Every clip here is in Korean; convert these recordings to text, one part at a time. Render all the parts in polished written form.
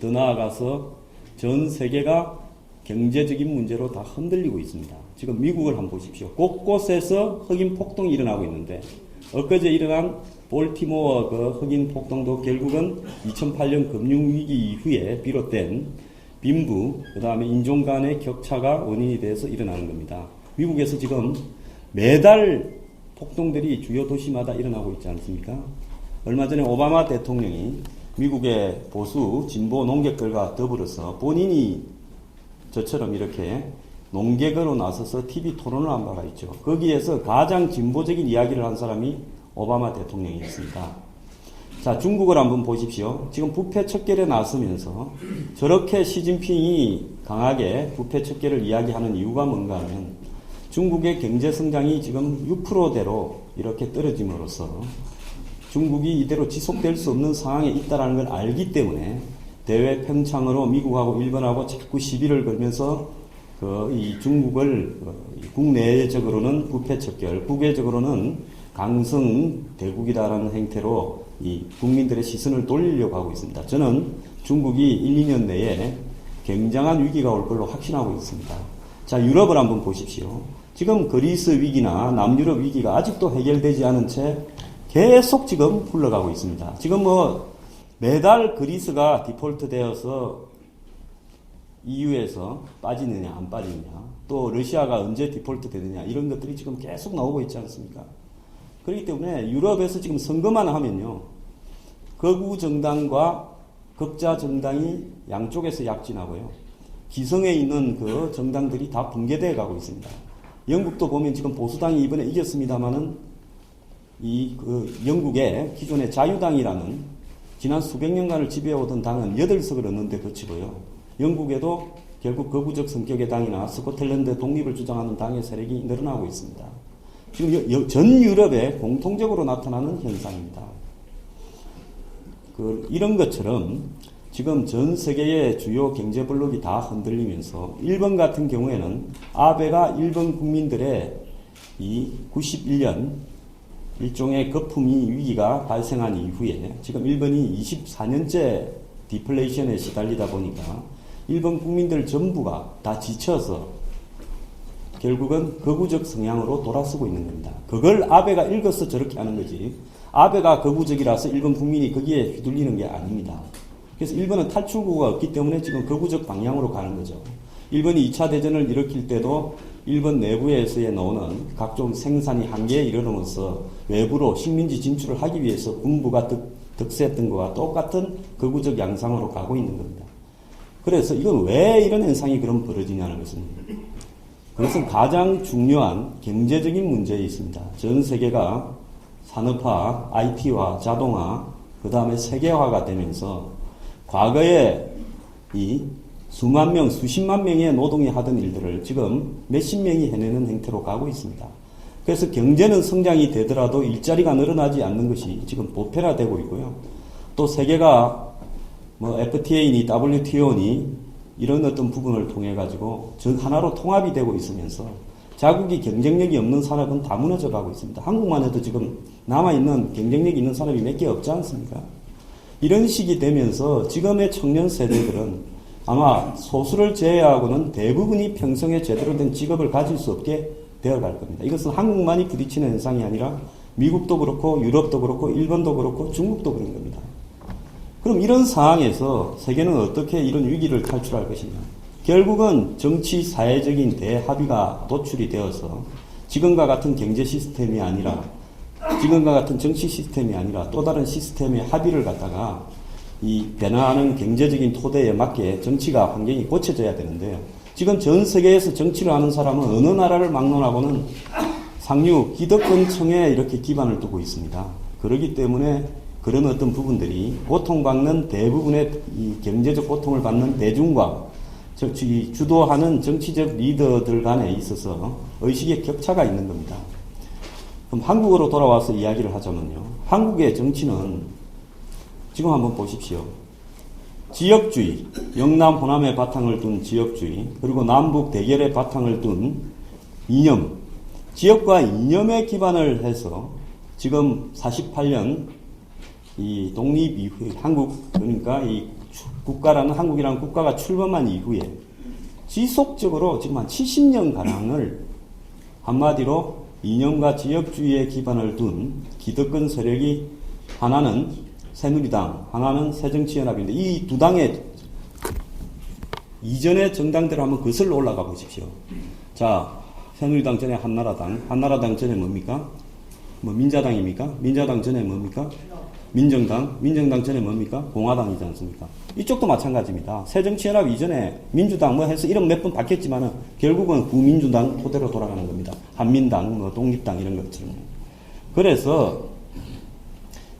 더 나아가서 전 세계가 경제적인 문제로 다 흔들리고 있습니다. 지금 미국을 한번 보십시오. 곳곳에서 흑인 폭동이 일어나고 있는데 엊그제 일어난 볼티모어 그 흑인 폭동도 결국은 2008년 금융위기 이후에 비롯된 빈부, 그 다음에 인종 간의 격차가 원인이 돼서 일어나는 겁니다. 미국에서 지금 매달 폭동들이 주요 도시마다 일어나고 있지 않습니까? 얼마 전에 오바마 대통령이 미국의 보수 진보 농객들과 더불어서 본인이 저처럼 이렇게 농객으로 나서서 TV 토론을 한 바가 있죠. 거기에서 가장 진보적인 이야기를 한 사람이 오바마 대통령이었습니다. 자, 중국을 한번 보십시오. 지금 부패 척결에 나서면서 저렇게 시진핑이 강하게 부패 척결을 이야기하는 이유가 뭔가 하면 중국의 경제 성장이 지금 6%대로 이렇게 떨어짐으로써 중국이 이대로 지속될 수 없는 상황에 있다는 걸 알기 때문에 대외 평창으로 미국하고 일본하고 자꾸 시비를 걸면서 이 중국을 국내적으로는 부패 척결, 국외적으로는 강성 대국이다라는 행태로 이 국민들의 시선을 돌리려고 하고 있습니다. 저는 중국이 1, 2년 내에 굉장한 위기가 올 걸로 확신하고 있습니다. 자, 유럽을 한번 보십시오. 지금 그리스 위기나 남유럽 위기가 아직도 해결되지 않은 채 계속 지금 흘러가고 있습니다. 지금 매달 그리스가 디폴트 되어서 EU에서 빠지느냐 안 빠지느냐, 또 러시아가 언제 디폴트 되느냐, 이런 것들이 지금 계속 나오고 있지 않습니까? 그렇기 때문에 유럽에서 지금 선거만 하면요, 극우 정당과 극자 정당이 양쪽에서 약진하고요, 기성에 있는 그 정당들이 다 붕괴되어 가고 있습니다. 영국도 보면 지금 보수당이 이번에 이겼습니다만은 영국의 기존의 자유당이라는 지난 수백 년간을 지배해오던 당은 8석을 얻는데 그치고요, 영국에도 결국 거부적 성격의 당이나 스코틀랜드 독립을 주장하는 당의 세력이 늘어나고 있습니다. 지금 전 유럽에 공통적으로 나타나는 현상입니다. 이런 것처럼 지금 전 세계의 주요 경제 블록이 다 흔들리면서 일본 같은 경우에는 아베가 일본 국민들의 이 91년 일종의 거품이 위기가 발생한 이후에 지금 일본이 24년째 디플레이션에 시달리다 보니까 일본 국민들 전부가 다 지쳐서 결국은 거구적 성향으로 돌아서고 있는 겁니다. 그걸 아베가 읽어서 저렇게 하는 거지, 아베가 거구적이라서 일본 국민이 거기에 휘둘리는 게 아닙니다. 그래서 일본은 탈출구가 없기 때문에 지금 거구적 방향으로 가는 거죠. 일본이 2차 대전을 일으킬 때도 일본 내부에서의 나오는 각종 생산이 한계에 이르러면서 외부로 식민지 진출을 하기 위해서 군부가 득세했던 것과 똑같은 거구적 양상으로 가고 있는 겁니다. 그래서 이건 왜 이런 현상이 그럼 벌어지냐는 것은, 그것은 가장 중요한 경제적인 문제에 있습니다. 전 세계가 산업화, IT화, 자동화, 그 다음에 세계화가 되면서 과거에 이 수만 명, 수십만 명의 노동이 하던 일들을 지금 몇십 명이 해내는 형태로 가고 있습니다. 그래서 경제는 성장이 되더라도 일자리가 늘어나지 않는 것이 지금 보편화되고 있고요. 또 세계가 FTA니 WTO니 이런 어떤 부분을 통해 가지고 전 하나로 통합이 되고 있으면서 자국이 경쟁력이 없는 산업은 다 무너져 가고 있습니다. 한국만 해도 지금 남아있는 경쟁력이 있는 산업이 몇 개 없지 않습니까? 이런 식이 되면서 지금의 청년 세대들은 아마 소수를 제외하고는 대부분이 평생에 제대로 된 직업을 가질 수 없게 되어갈 겁니다. 이것은 한국만이 부딪히는 현상이 아니라 미국도 그렇고 유럽도 그렇고 일본도 그렇고 중국도 그런 겁니다. 그럼 이런 상황에서 세계는 어떻게 이런 위기를 탈출할 것이냐? 결국은 정치 사회적인 대합의가 도출이 되어서 지금과 같은 경제 시스템이 아니라, 지금과 같은 정치 시스템이 아니라 또 다른 시스템의 합의를 갖다가 이 변화하는 경제적인 토대에 맞게 정치가 환경이 고쳐져야 되는데요. 지금 전 세계에서 정치를 하는 사람은 어느 나라를 막론하고는 상류 기득권층에 이렇게 기반을 두고 있습니다. 그렇기 때문에 그런 어떤 부분들이 고통받는 대부분의 이 경제적 고통을 받는 대중과 주도하는 정치적 리더들 간에 있어서 의식의 격차가 있는 겁니다. 그럼 한국으로 돌아와서 이야기를 하자면요, 한국의 정치는 지금 한번 보십시오. 지역주의, 영남 호남의 바탕을 둔 지역주의, 그리고 남북 대결의 바탕을 둔 이념, 지역과 이념에 기반을 해서 지금 48년 이 독립 이후에 한국, 그러니까 이 국가라는 한국이라는 국가가 출범한 이후에 지속적으로 지금 한 70년 가량을 한마디로 이념과 지역주의에 기반을 둔 기득권 세력이 하나는 새누리당, 하나는 새정치연합인데 이 두 당의 이전의 정당들 한번 거슬러 올라가 보십시오. 자, 새누리당 전에 한나라당, 한나라당 전에 뭡니까? 뭐 민자당입니까? 민자당 전에 뭡니까? 민정당, 민정당 전에 뭡니까? 공화당이지 않습니까? 이쪽도 마찬가지입니다. 새정치연합 이전에 민주당 뭐 해서 이름 몇 번 바뀌었지만은 결국은 구민주당 토대로 돌아가는 겁니다. 한민당, 뭐 독립당 이런 것처럼. 그래서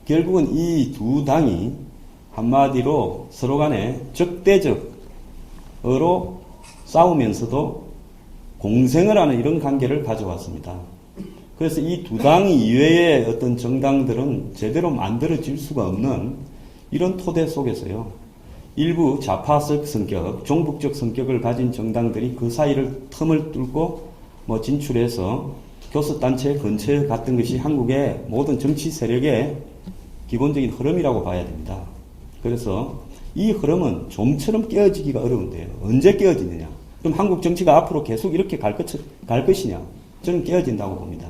결국은 이 두 당이 한마디로 서로 간에 적대적으로 싸우면서도 공생을 하는 이런 관계를 가져왔습니다. 그래서 이 두 당 이외의 어떤 정당들은 제대로 만들어질 수가 없는 이런 토대 속에서요. 일부 좌파적 성격, 종북적 성격을 가진 정당들이 그 사이를 틈을 뚫고 뭐 진출해서 교섭단체 근처에 갔던 것이 한국의 모든 정치 세력의 기본적인 흐름이라고 봐야 됩니다. 그래서 이 흐름은 좀처럼 깨어지기가 어려운데요. 언제 깨어지느냐? 그럼 한국 정치가 앞으로 계속 이렇게 갈 것이냐? 저는 깨어진다고 봅니다.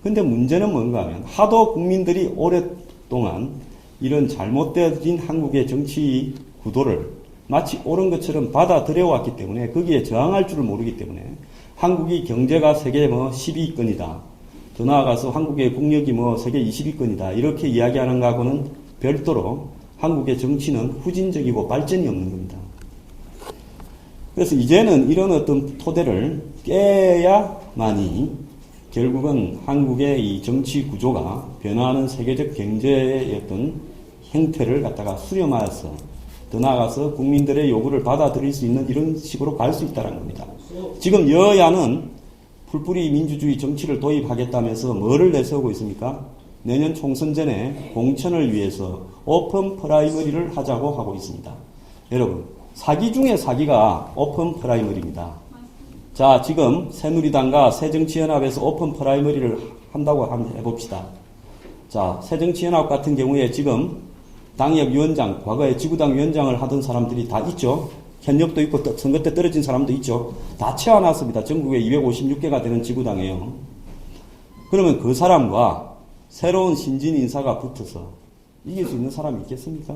근데 문제는 뭔가 하면 하도 국민들이 오랫동안 이런 잘못되어진 한국의 정치 구도를 마치 옳은 것처럼 받아들여왔기 때문에 거기에 저항할 줄을 모르기 때문에 한국이 경제가 세계 뭐 10위권이다. 더 나아가서 한국의 국력이 뭐 세계 20위권이다. 이렇게 이야기하는 것하고는 별도로 한국의 정치는 후진적이고 발전이 없는 겁니다. 그래서 이제는 이런 어떤 토대를 깨야만이 결국은 한국의 이 정치 구조가 변화하는 세계적 경제의 어떤 형태를 갖다가 수렴하여서 더 나아가서 국민들의 요구를 받아들일 수 있는 이런 식으로 갈 수 있다는 겁니다. 지금 여야는 풀뿌리 민주주의 정치를 도입하겠다면서 뭐를 내세우고 있습니까? 내년 총선 전에 공천을 위해서 오픈 프라이머리를 하자고 하고 있습니다. 여러분, 사기 중에 사기가 오픈 프라이머리입니다. 자, 지금 새누리당과 새정치연합에서 오픈 프라이머리를 한다고 한번 해봅시다. 자, 새정치연합 같은 경우에 지금 당협위원장, 과거에 지구당 위원장을 하던 사람들이 다 있죠. 현역도 있고 선거 때 떨어진 사람도 있죠. 다 채워놨습니다. 전국에 256개가 되는 지구당이에요. 그러면 그 사람과 새로운 신진 인사가 붙어서 이길 수 있는 사람이 있겠습니까?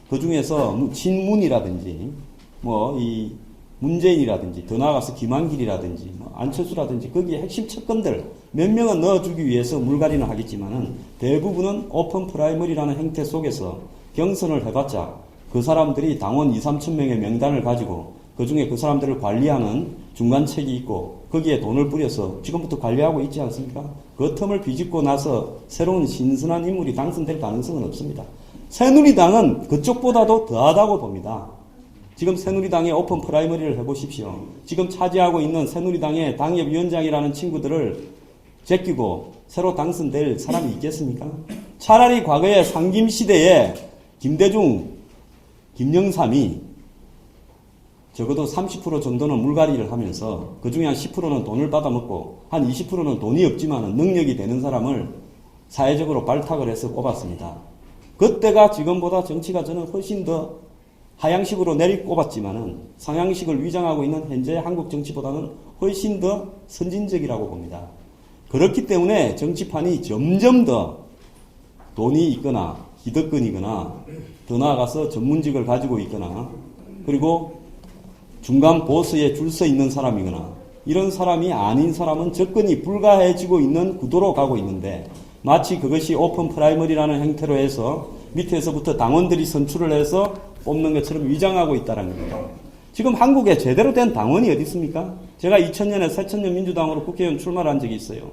그 중에서 친문이라든지 이 문재인이라든지 더 나아가서 김한길이라든지 안철수라든지 거기에 핵심 척건들 몇 명은 넣어주기 위해서 물갈이는 하겠지만은 대부분은 오픈 프라이머리라는 형태 속에서 경선을 해봤자 그 사람들이 당원 2,3천 명의 명단을 가지고 그 중에 그 사람들을 관리하는 중간책이 있고 거기에 돈을 뿌려서 지금부터 관리하고 있지 않습니까? 그 틈을 비집고 나서 새로운 신선한 인물이 당선될 가능성은 없습니다. 새누리당은 그쪽보다도 더하다고 봅니다. 지금 새누리당의 오픈 프라이머리를 해보십시오. 지금 차지하고 있는 새누리당의 당협위원장이라는 친구들을 제끼고 새로 당선될 사람이 있겠습니까? 차라리 과거의 상김시대에 김대중, 김영삼이 적어도 30% 정도는 물갈이를 하면서 그 중에 한 10%는 돈을 받아먹고 한 20%는 돈이 없지만 능력이 되는 사람을 사회적으로 발탁을 해서 뽑았습니다. 그때가 지금보다 정치가 저는 훨씬 더 하향식으로 내리꼽았지만은 상향식을 위장하고 있는 현재의 한국 정치보다는 훨씬 더 선진적이라고 봅니다. 그렇기 때문에 정치판이 점점 더 돈이 있거나 기득권이거나 더 나아가서 전문직을 가지고 있거나 그리고 중간 보스에 줄 서 있는 사람이거나 이런 사람이 아닌 사람은 접근이 불가해지고 있는 구도로 가고 있는데 마치 그것이 오픈 프라이머리라는 형태로 해서 밑에서부터 당원들이 선출을 해서 뽑는 것처럼 위장하고 있다는 겁니다. 지금 한국에 제대로 된 당원이 어디 있습니까? 제가 2000년에 새천년 민주당으로 국회의원 출마를 한 적이 있어요.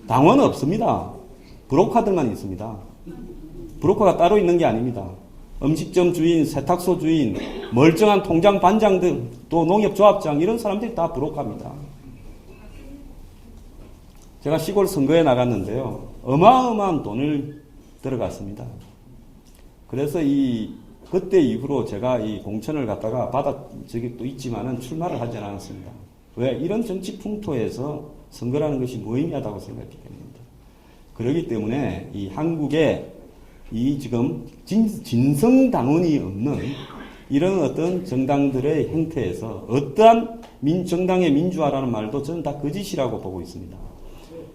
당원은 없습니다. 브로커들만 있습니다. 브로커가 따로 있는 게 아닙니다. 음식점 주인, 세탁소 주인, 멀쩡한 통장 반장 등 또 농협조합장 이런 사람들이 다 브로커입니다. 제가 시골 선거에 나갔는데요. 어마어마한 돈을 들어갔습니다. 그래서 그때 이후로 제가 이 공천을 갖다가 받아 적이 또 있지만은 출마를 하지 않았습니다. 왜? 이런 정치 풍토에서 선거라는 것이 무의미하다고 생각했기 때문입니다. 그렇기 때문에 이 한국의 이 지금 진성당원이 없는 이런 어떤 정당들의 형태에서 어떠한 정당의 민주화라는 말도 저는 다 거짓이라고 보고 있습니다.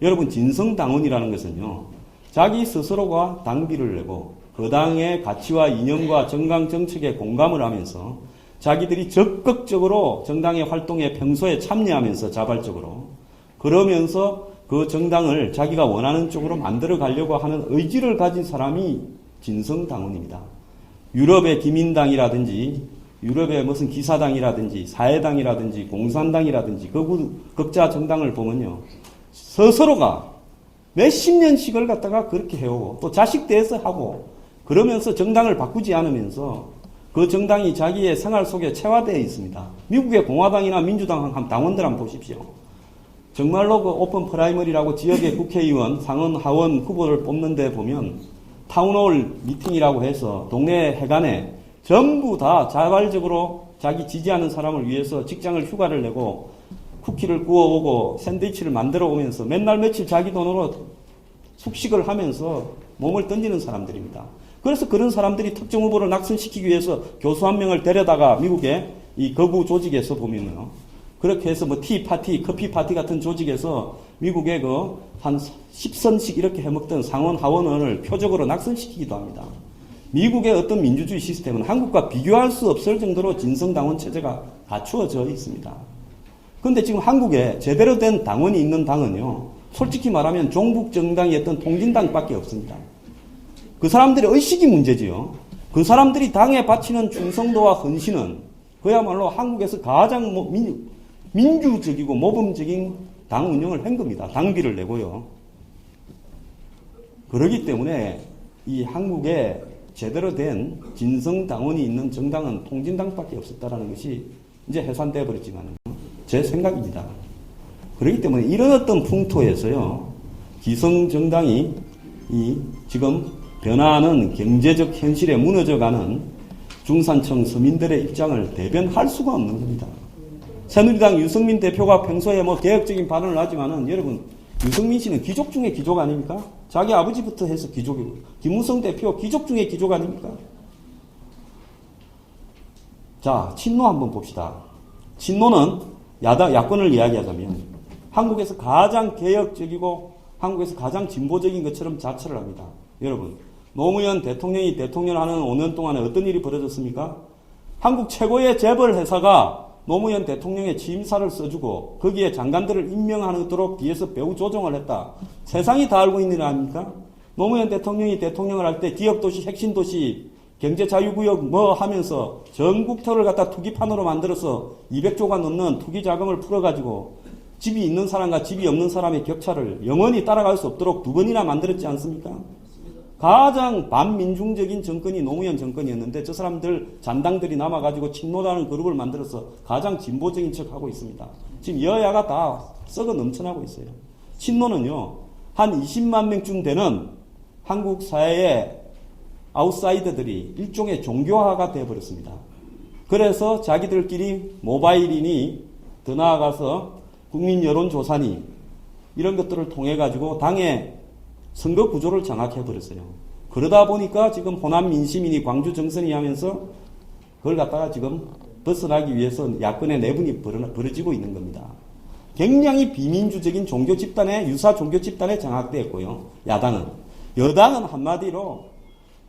여러분, 진성당원이라는 것은요, 자기 스스로가 당비를 내고 그 당의 가치와 이념과 정강 정책에 공감을 하면서 자기들이 적극적으로 정당의 활동에 평소에 참여하면서 자발적으로 그러면서 그 정당을 자기가 원하는 쪽으로 만들어 가려고 하는 의지를 가진 사람이 진성당원입니다. 유럽의 기민당이라든지 유럽의 무슨 기사당이라든지 사회당이라든지 공산당이라든지 극자 정당을 보면요, 스스로가 몇십 년씩을 갖다가 그렇게 해오고 또 자식 대해서 하고 그러면서 정당을 바꾸지 않으면서 그 정당이 자기의 생활 속에 체화되어 있습니다. 미국의 공화당이나 민주당 당원들 한번 보십시오. 정말로 그 오픈 프라이머리라고 지역의 국회의원, 상원, 하원 후보를 뽑는 데 보면 타운홀 미팅이라고 해서 동네 회관에 전부 다 자발적으로 자기 지지하는 사람을 위해서 직장을 휴가를 내고 쿠키를 구워오고 샌드위치를 만들어 오면서 맨날 며칠 자기 돈으로 숙식을 하면서 몸을 던지는 사람들입니다. 그래서 그런 사람들이 특정 후보를 낙선시키기 위해서 교수 한 명을 데려다가 미국의 이 거구 조직에서 보면요, 그렇게 해서 뭐 티파티, 커피파티 같은 조직에서 미국의 그 한 10선씩 이렇게 해먹던 상원, 하원을 표적으로 낙선시키기도 합니다. 미국의 어떤 민주주의 시스템은 한국과 비교할 수 없을 정도로 진성당원 체제가 갖추어져 있습니다. 그런데 지금 한국에 제대로 된 당원이 있는 당은요, 솔직히 말하면 종북 정당이 어떤 통진당밖에 없습니다. 그 사람들의 의식이 문제지요. 그 사람들이 당에 바치는 충성도와 헌신은 그야말로 한국에서 가장 민주적이고 모범적인 당 운영을 한 겁니다. 당비를 내고요. 그렇기 때문에 이 한국에 제대로 된 진성당원이 있는 정당은 통진당밖에 없었다라는 것이 이제 해산되어 버렸지만 제 생각입니다. 그렇기 때문에 이런 어떤 풍토에서요, 기성정당이 이 지금 변화하는 경제적 현실에 무너져가는 중산층 서민들의 입장을 대변할 수가 없는 겁니다. 새누리당 유승민 대표가 평소에 뭐 개혁적인 발언을 하지만은 여러분, 유승민 씨는 귀족 중에 귀족 아닙니까? 자기 아버지부터 해서 귀족이고, 김무성 대표 귀족 중에 귀족 아닙니까? 자, 친노 한번 봅시다. 친노는 야권을 이야기하자면 한국에서 가장 개혁적이고 한국에서 가장 진보적인 것처럼 자처를 합니다. 여러분, 노무현 대통령이 대통령하는 5년 동안에 어떤 일이 벌어졌습니까? 한국 최고의 재벌 회사가 노무현 대통령의 취임사를 써주고 거기에 장관들을 임명하도록 뒤에서 배후 조정을 했다. 세상이 다 알고 있는 일 아닙니까? 노무현 대통령이 대통령을 할 때 기업도시, 핵심도시, 경제자유구역 뭐 하면서 전국터를 갖다 투기판으로 만들어서 200조가 넘는 투기 자금을 풀어가지고 집이 있는 사람과 집이 없는 사람의 격차를 영원히 따라갈 수 없도록 2번이나 만들었지 않습니까? 가장 반민중적인 정권이 노무현 정권이었는데 저 사람들 잔당들이 남아가지고 친노라는 그룹을 만들어서 가장 진보적인 척하고 있습니다. 지금 여야가 다 썩어 넘쳐나고 있어요. 친노는요, 한 20만 명쯤 되는 한국 사회의 아웃사이더들이 일종의 종교화가 되어버렸습니다. 그래서 자기들끼리 모바일이니 더 나아가서 국민 여론조사니 이런 것들을 통해 가지고 당의 선거 구조를 장악해버렸어요. 그러다 보니까 지금 호남 민심이니 광주 정선이 하면서 그걸 갖다가 지금 벗어나기 위해서 야권의 내분이 벌어지고 있는 겁니다. 굉장히 비민주적인 종교 집단에, 유사 종교 집단에 장악되었고요. 야당은. 여당은 한마디로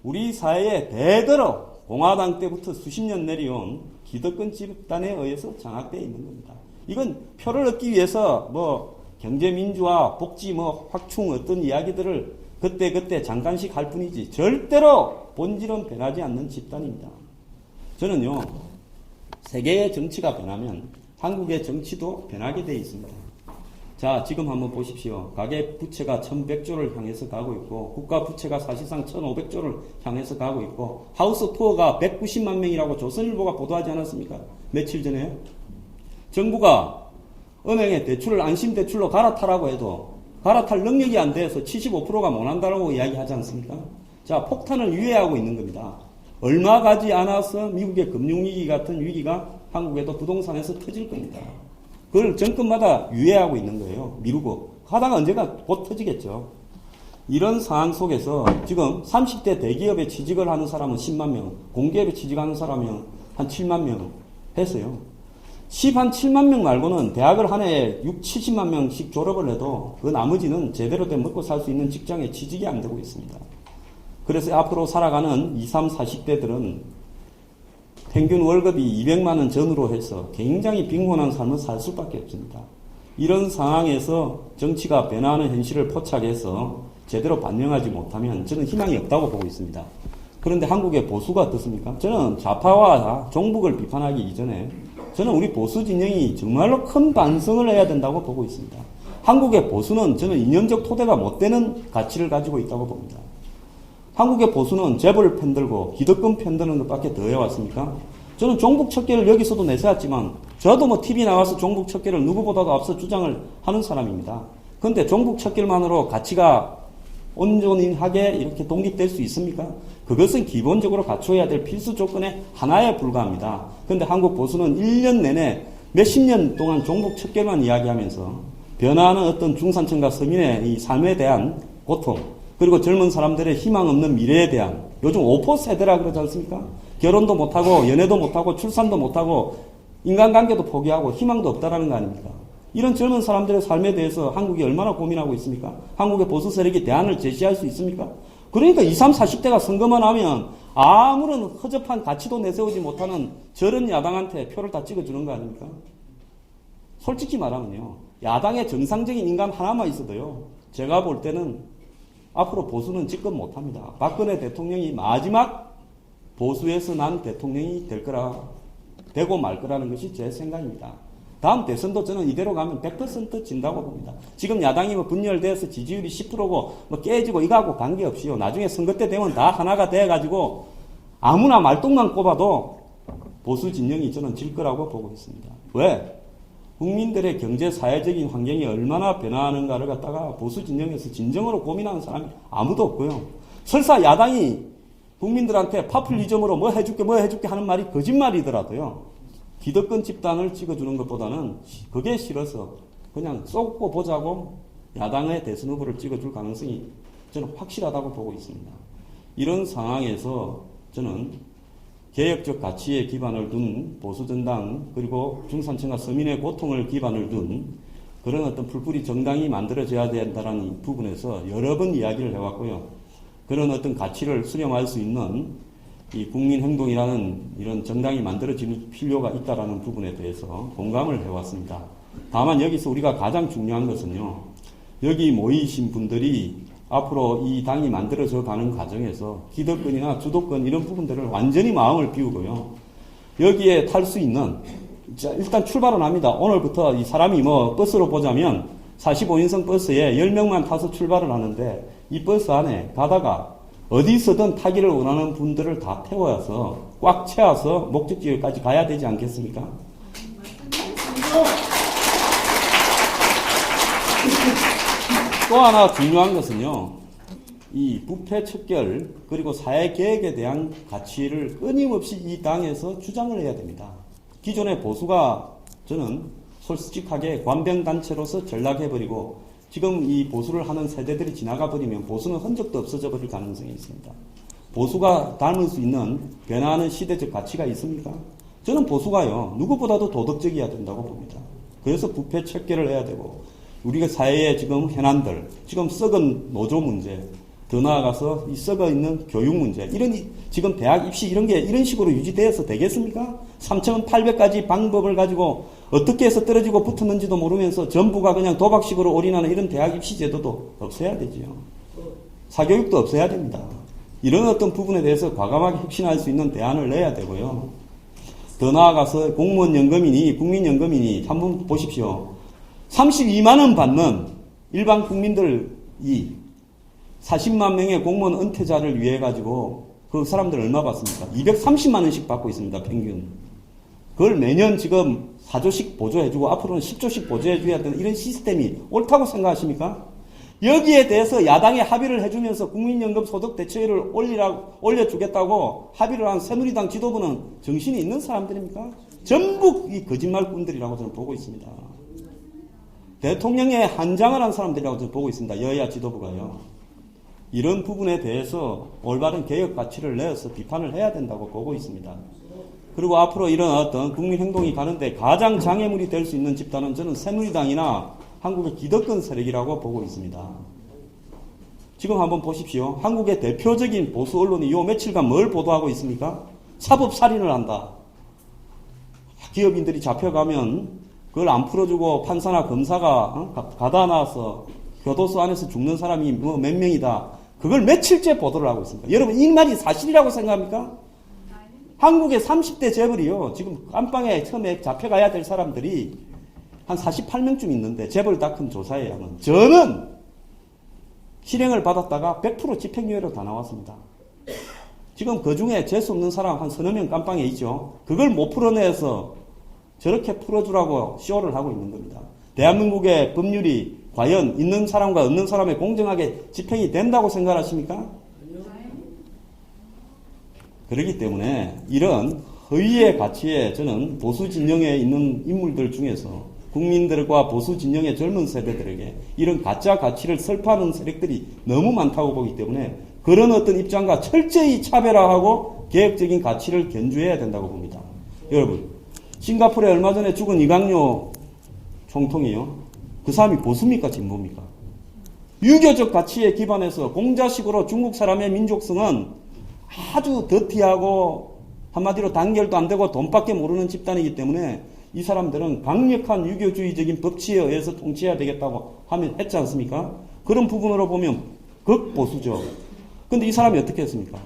우리 사회에 대대로 공화당 때부터 수십 년 내려온 기득권 집단에 의해서 장악되어 있는 겁니다. 이건 표를 얻기 위해서 뭐 경제민주화, 복지 확충 어떤 이야기들을 그때 잠깐씩 할 뿐이지 절대로 본질은 변하지 않는 집단입니다. 저는요, 세계의 정치가 변하면 한국의 정치도 변하게 되어 있습니다. 자, 지금 한번 보십시오. 가계부채가 1100조를 향해서 가고 있고 국가부채가 사실상 1500조를 향해서 가고 있고 하우스 푸어가 190만 명이라고 조선일보가 보도하지 않았습니까? 며칠 전에요. 정부가 은행에 대출을 안심대출로 갈아타라고 해도 갈아탈 능력이 안 돼서 75%가 못한다고 이야기하지 않습니까? 자, 폭탄을 유예하고 있는 겁니다. 얼마 가지 않아서 미국의 금융위기 같은 위기가 한국에도 부동산에서 터질 겁니다. 그걸 정권마다 유예하고 있는 거예요. 미루고. 하다가 언젠가 곧 터지겠죠. 이런 상황 속에서 지금 30대 대기업에 취직을 하는 사람은 10만 명, 공기업에 취직하는 사람은 한 7만 명 했어요. 7만 명 말고는 대학을 한 해에 70만 명씩 졸업을 해도 그 나머지는 제대로 된 먹고 살 수 있는 직장에 취직이 안 되고 있습니다. 그래서 앞으로 살아가는 20, 30, 40대들은 평균 월급이 200만 원 전후로 해서 굉장히 빈곤한 삶을 살 수밖에 없습니다. 이런 상황에서 정치가 변화하는 현실을 포착해서 제대로 반영하지 못하면 저는 희망이 없다고 보고 있습니다. 그런데 한국의 보수가 어떻습니까? 저는 좌파와 종북을 비판하기 이전에 저는 우리 보수 진영이 정말로 큰 반성을 해야 된다고 보고 있습니다. 한국의 보수는 저는 이념적 토대가 못 되는 가치를 가지고 있다고 봅니다. 한국의 보수는 재벌 편들고 기득권 편드는 것밖에 더 해왔습니까? 저는 종북 척결을 여기서도 내세웠지만 저도 뭐 TV 나와서 종북 척결을 누구보다도 앞서 주장을 하는 사람입니다. 그런데 종북 척결만으로 가치가 온전하게 이렇게 독립될 수 있습니까? 그것은 기본적으로 갖춰야 될 필수 조건의 하나에 불과합니다. 그런데 한국 보수는 1년 내내 몇십 년 동안 종북 척결만 이야기하면서 변화하는 어떤 중산층과 서민의 이 삶에 대한 고통, 그리고 젊은 사람들의 희망 없는 미래에 대한, 요즘 5% 세대라 그러지 않습니까? 결혼도 못하고 연애도 못하고 출산도 못하고 인간관계도 포기하고 희망도 없다라는 거 아닙니까? 이런 젊은 사람들의 삶에 대해서 한국이 얼마나 고민하고 있습니까? 한국의 보수 세력이 대안을 제시할 수 있습니까? 그러니까 20, 40대가 선거만 하면 아무런 허접한 가치도 내세우지 못하는 저런 야당한테 표를 다 찍어주는 거 아닙니까? 솔직히 말하면요, 야당의 정상적인 인간 하나만 있어도요, 제가 볼 때는 앞으로 보수는 집권 못합니다. 박근혜 대통령이 마지막 보수에서 난 대통령이 되고 말 거라는 것이 제 생각입니다. 다음 대선도 저는 이대로 가면 100% 진다고 봅니다. 지금 야당이 뭐 분열돼서 지지율이 10%고 뭐 깨지고 이거하고 관계없이요. 나중에 선거 때 되면 다 하나가 돼가지고 아무나 말똥만 꼽아도 보수 진영이 저는 질 거라고 보고 있습니다. 왜? 국민들의 경제 사회적인 환경이 얼마나 변화하는가를 갖다가 보수 진영에서 진정으로 고민하는 사람이 아무도 없고요. 설사 야당이 국민들한테 파퓰리즘으로 뭐 해줄게 하는 말이 거짓말이더라도요. 기득권 집단을 찍어주는 것보다는 그게 싫어서 그냥 쏟고 보자고 야당의 대선 후보를 찍어줄 가능성이 저는 확실하다고 보고 있습니다. 이런 상황에서 저는 개혁적 가치에 기반을 둔 보수정당, 그리고 중산층과 서민의 고통을 기반을 둔 그런 어떤 풀뿌리 정당이 만들어져야 된다는 부분에서 여러 번 이야기를 해왔고요. 그런 어떤 가치를 수렴할 수 있는 이 국민행동이라는 이런 정당이 만들어질 필요가 있다는 부분에 대해서 공감을 해왔습니다. 다만 여기서 우리가 가장 중요한 것은요, 여기 모이신 분들이 앞으로 이 당이 만들어져 가는 과정에서 기득권이나 주도권 이런 부분들을 완전히 마음을 비우고요, 여기에 탈 수 있는, 일단 출발은 합니다. 오늘부터 이 사람이 뭐 버스로 보자면 45인승 버스에 10명만 타서 출발을 하는데 이 버스 안에 가다가 어디서든 타기를 원하는 분들을 다 태워서 꽉 채워서 목적지까지 가야 되지 않겠습니까? 또 하나 중요한 것은요, 이 부패 척결 그리고 사회개혁에 대한 가치를 끊임없이 이 당에서 주장을 해야 됩니다. 기존의 보수가 저는 솔직하게 관병단체로서 전락해버리고 지금 이 보수를 하는 세대들이 지나가 버리면 보수는 흔적도 없어져 버릴 가능성이 있습니다. 보수가 닮을 수 있는 변화하는 시대적 가치가 있습니까? 저는 보수가요, 누구보다도 도덕적이어야 된다고 봅니다. 그래서 부패 척결을 해야 되고, 우리가 사회의 지금 현안들, 지금 썩은 노조 문제, 더 나아가서 이 썩어 있는 교육 문제, 지금 대학 입시 이런 게 이런 식으로 유지되어서 되겠습니까? 3,800가지 방법을 가지고 어떻게 해서 떨어지고 붙었는지도 모르면서 전부가 그냥 도박식으로 올인하는 이런 대학 입시 제도도 없애야 되지요. 사교육도 없애야 됩니다. 이런 어떤 부분에 대해서 과감하게 혁신할 수 있는 대안을 내야 되고요. 더 나아가서 공무원 연금이니 국민연금이니 한번 보십시오. 32만 원 받는 일반 국민들이 40만 명의 공무원 은퇴자를 위해 가지고 그 사람들 얼마 받습니까? 230만 원씩 받고 있습니다. 평균. 그걸 매년 지금 4조씩 보조해주고 앞으로는 10조씩 보조해줘야 되는 이런 시스템이 옳다고 생각하십니까? 여기에 대해서 야당이 합의를 해주면서 국민연금 소득 대체율을 올려주겠다고 합의를 한 새누리당 지도부는 정신이 있는 사람들입니까? 전부 이 거짓말꾼들이라고 저는 보고 있습니다. 대통령의 한장을 한 사람들이라고 저는 보고 있습니다. 여야 지도부가요. 이런 부분에 대해서 올바른 개혁 가치를 내어서 비판을 해야 된다고 보고 있습니다. 그리고 앞으로 이런 어떤 국민 행동이 가는데 가장 장애물이 될 수 있는 집단은 저는 새누리당이나 한국의 기득권 세력이라고 보고 있습니다. 지금 한번 보십시오. 한국의 대표적인 보수 언론이 요 며칠간 뭘 보도하고 있습니까? 사법살인을 한다. 기업인들이 잡혀가면 그걸 안 풀어주고 판사나 검사가 가다 나와서 교도소 안에서 죽는 사람이 뭐 몇 명이다. 그걸 며칠째 보도를 하고 있습니다. 여러분 이 말이 사실이라고 생각합니까? 한국의 30대 재벌이요. 지금 깜빵에 처음에 잡혀가야 될 사람들이 한 48명쯤 있는데 재벌닷컴 조사에 하면 저는 실형을 받았다가 100% 집행유예로 다 나왔습니다. 지금 그 중에 재수 없는 사람 한 서너 명 깜빵에 있죠. 그걸 못 풀어내서 저렇게 풀어주라고 쇼를 하고 있는 겁니다. 대한민국의 법률이 과연 있는 사람과 없는 사람에 공정하게 집행이 된다고 생각하십니까? 그렇기 때문에 이런 허위의 가치에 저는 보수 진영에 있는 인물들 중에서 국민들과 보수 진영의 젊은 세대들에게 이런 가짜 가치를 설파하는 세력들이 너무 많다고 보기 때문에 그런 어떤 입장과 철저히 차별화하고 개혁적인 가치를 견주해야 된다고 봅니다. 여러분, 싱가포르에 얼마 전에 죽은 이강요 총통이요. 그 사람이 보수입니까? 진보입니까? 유교적 가치에 기반해서 공자식으로 중국 사람의 민족성은 아주 더티하고 한마디로 단결도 안 되고 돈밖에 모르는 집단이기 때문에 이 사람들은 강력한 유교주의적인 법치에 의해서 통치해야 되겠다고 하면 했지 않습니까? 그런 부분으로 보면 극보수죠. 근데 이 사람이 어떻게 했습니까?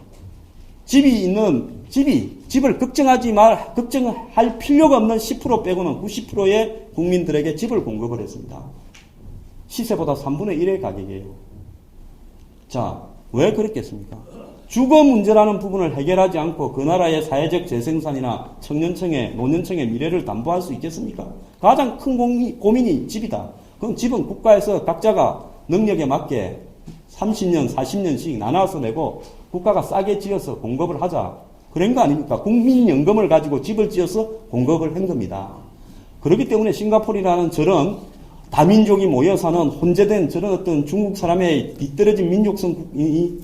집을 걱정할 필요가 없는 10% 빼고는 90%의 국민들에게 집을 공급을 했습니다. 시세보다 3분의 1의 가격이에요. 자, 왜 그랬겠습니까? 주거 문제라는 부분을 해결하지 않고 그 나라의 사회적 재생산이나 청년층의, 노년층의 미래를 담보할 수 있겠습니까? 가장 큰 고민이 집이다. 그럼 집은 국가에서 각자가 능력에 맞게 30년, 40년씩 나눠서 내고 국가가 싸게 지어서 공급을 하자. 그런 거 아닙니까? 국민연금을 가지고 집을 지어서 공급을 한 겁니다. 그렇기 때문에 싱가포르라는 저런 다민족이 모여 사는 혼재된 저런 어떤 중국 사람의 뒤떨어진 민족성이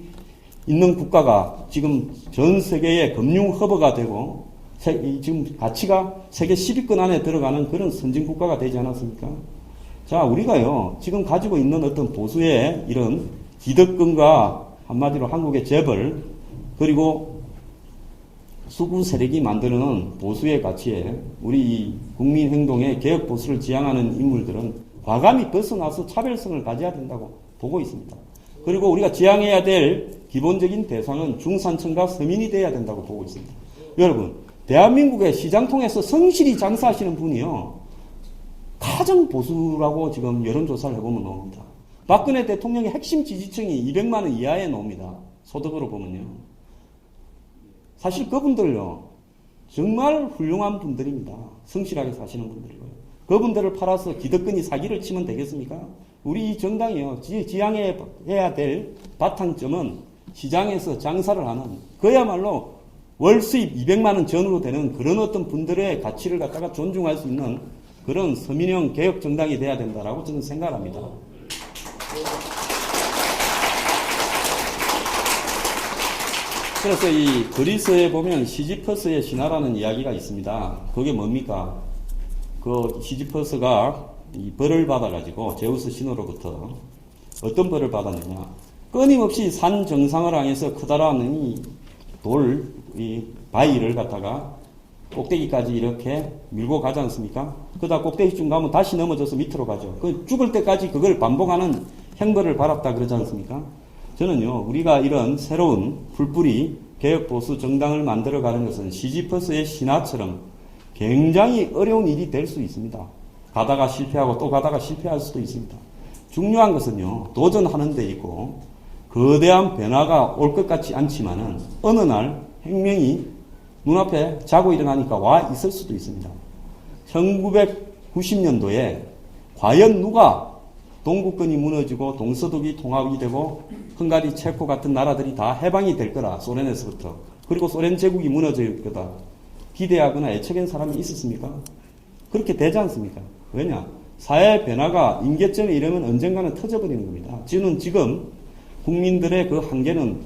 있는 국가가 지금 전 세계의 금융 허브가 되고 지금 가치가 세계 10위권 안에 들어가는 그런 선진 국가가 되지 않았습니까? 자, 우리가요, 지금 가지고 있는 어떤 보수의 이런 기득권과 한마디로 한국의 재벌, 그리고 수구 세력이 만드는 보수의 가치에 우리 국민 행동의 개혁 보수를 지향하는 인물들은 과감히 벗어나서 차별성을 가져야 된다고 보고 있습니다. 그리고 우리가 지향해야 될 기본적인 대상은 중산층과 서민이 돼야 된다고 보고 있습니다. 여러분, 대한민국의 시장 통해서 성실히 장사하시는 분이요, 가장 보수라고 지금 여론조사를 해보면 나옵니다. 박근혜 대통령의 핵심 지지층이 200만 원 이하에 나옵니다. 소득으로 보면요. 사실 그분들요, 정말 훌륭한 분들입니다. 성실하게 사시는 분들이고요. 그분들을 팔아서 기득권이 사기를 치면 되겠습니까? 우리 정당이요, 지향해야 될 바탕점은 시장에서 장사를 하는, 그야말로 월 수입 200만 원 전후로 되는 그런 어떤 분들의 가치를 갖다가 존중할 수 있는 그런 서민형 개혁 정당이 돼야 된다라고 저는 생각합니다. 그래서 이 그리스에 보면 시지퍼스의 신화라는 이야기가 있습니다. 그게 뭡니까? 그 시지퍼스가 이 벌을 받아가지고 제우스 신호로부터 어떤 벌을 받았느냐? 끊임없이 산 정상을 향해서 커다란 이 바위를 갖다가 꼭대기까지 이렇게 밀고 가지 않습니까? 그러다 꼭대기쯤 가면 다시 넘어져서 밑으로 가죠. 그 죽을 때까지 그걸 반복하는 행벌을 받았다 그러지 않습니까? 저는요, 우리가 이런 새로운 풀뿌리 개혁보수 정당을 만들어가는 것은 시지퍼스의 신화처럼 굉장히 어려운 일이 될 수 있습니다. 가다가 실패하고 또 가다가 실패할 수도 있습니다. 중요한 것은요, 도전하는 데 있고 거대한 변화가 올 것 같지 않지만은 어느 날 혁명이 눈앞에 자고 일어나니까 와 있을 수도 있습니다. 1990년도에 과연 누가 동구권이 무너지고 동서독이 통합이 되고 헝가리, 체코 같은 나라들이 다 해방이 될 거라, 소련에서부터. 그리고 소련 제국이 무너질 거다. 기대하거나 예측한 사람이 있었습니까? 그렇게 되지 않습니까? 왜냐? 사회 변화가 임계점에 이르면 언젠가는 터져버리는 겁니다. 저는 지금 국민들의 그 한계는,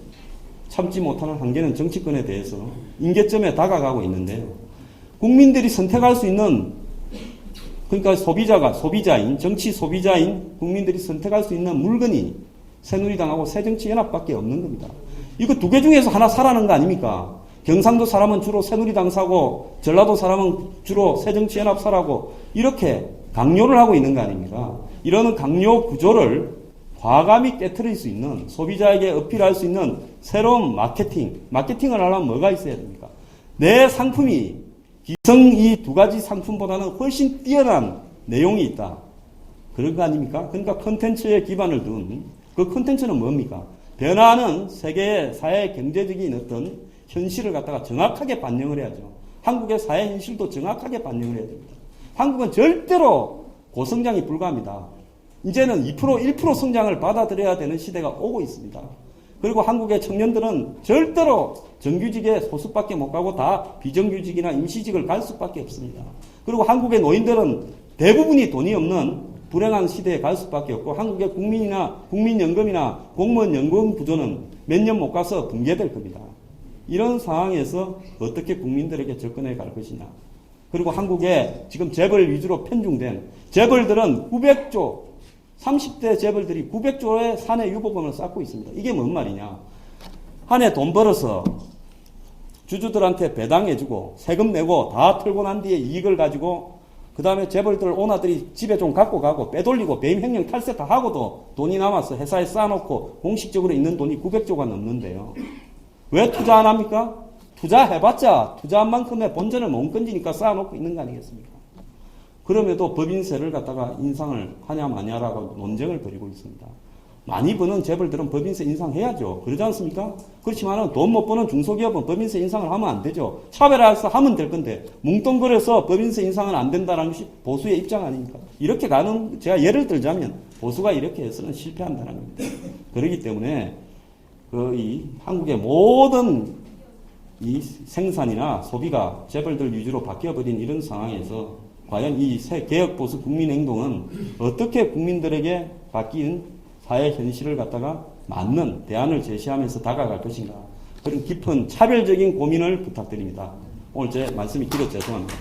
참지 못하는 한계는 정치권에 대해서 임계점에 다가가고 있는데요. 국민들이 선택할 수 있는, 그러니까 소비자인, 정치 소비자인 국민들이 선택할 수 있는 물건이 새누리당하고 새정치연합밖에 없는 겁니다. 이거 두 개 중에서 하나 사라는 거 아닙니까? 경상도 사람은 주로 새누리당 사고, 전라도 사람은 주로 새정치연합 사라고, 이렇게 강요를 하고 있는 거 아닙니까? 이런 강요 구조를 과감히 깨트릴 수 있는, 소비자에게 어필할 수 있는 새로운 마케팅을 하려면 뭐가 있어야 됩니까? 내 상품이 기성 이 두 가지 상품보다는 훨씬 뛰어난 내용이 있다. 그런 거 아닙니까? 그러니까 컨텐츠에 기반을 둔 그 컨텐츠는 뭡니까? 변화하는 세계의 사회 경제적인 어떤 현실을 갖다가 정확하게 반영을 해야죠. 한국의 사회 현실도 정확하게 반영을 해야 됩니다. 한국은 절대로 고성장이 불가합니다. 이제는 2%, 1% 성장을 받아들여야 되는 시대가 오고 있습니다. 그리고 한국의 청년들은 절대로 정규직에 소수밖에 못 가고 다 비정규직이나 임시직을 갈 수밖에 없습니다. 그리고 한국의 노인들은 대부분이 돈이 없는 불행한 시대에 갈 수밖에 없고, 한국의 국민연금이나 공무원 연금 구조는 몇 년 못 가서 붕괴될 겁니다. 이런 상황에서 어떻게 국민들에게 접근해 갈 것이냐. 그리고 한국에 지금 재벌 위주로 편중된 재벌들은 900조, 30대 재벌들이 900조의 사내 유보금을 쌓고 있습니다. 이게 뭔 말이냐. 한 해 돈 벌어서 주주들한테 배당해주고 세금 내고 다 털고 난 뒤에 이익을 가지고 그 다음에 재벌들 오너들이 집에 좀 갖고 가고 빼돌리고 배임 횡령 탈세 다 하고도 돈이 남아서 회사에 쌓아놓고 공식적으로 있는 돈이 900조가 넘는데요. 왜 투자 안 합니까? 투자해봤자 투자한 만큼의 본전을 못 건지니까 쌓아놓고 있는 거 아니겠습니까? 그럼에도 법인세를 갖다가 인상을 하냐 마냐라고 논쟁을 벌이고 있습니다. 많이 버는 재벌들은 법인세 인상해야죠. 그러지 않습니까? 그렇지만 돈 못 버는 중소기업은 법인세 인상을 하면 안 되죠. 차별화해서 하면 될 건데 뭉뚱그려서 법인세 인상은 안 된다는 것이 보수의 입장 아닙니까? 이렇게 가는, 제가 예를 들자면 보수가 이렇게 해서는 실패한다는 겁니다. 그렇기 때문에 이 한국의 모든 이 생산이나 소비가 재벌들 위주로 바뀌어버린 이런 상황에서 과연 이 새 개혁보수 국민행동은 어떻게 국민들에게 바뀐 사회 현실을 갖다가 맞는 대안을 제시하면서 다가갈 것인가. 그런 깊은 차별적인 고민을 부탁드립니다. 오늘 제 말씀이 길어서 죄송합니다.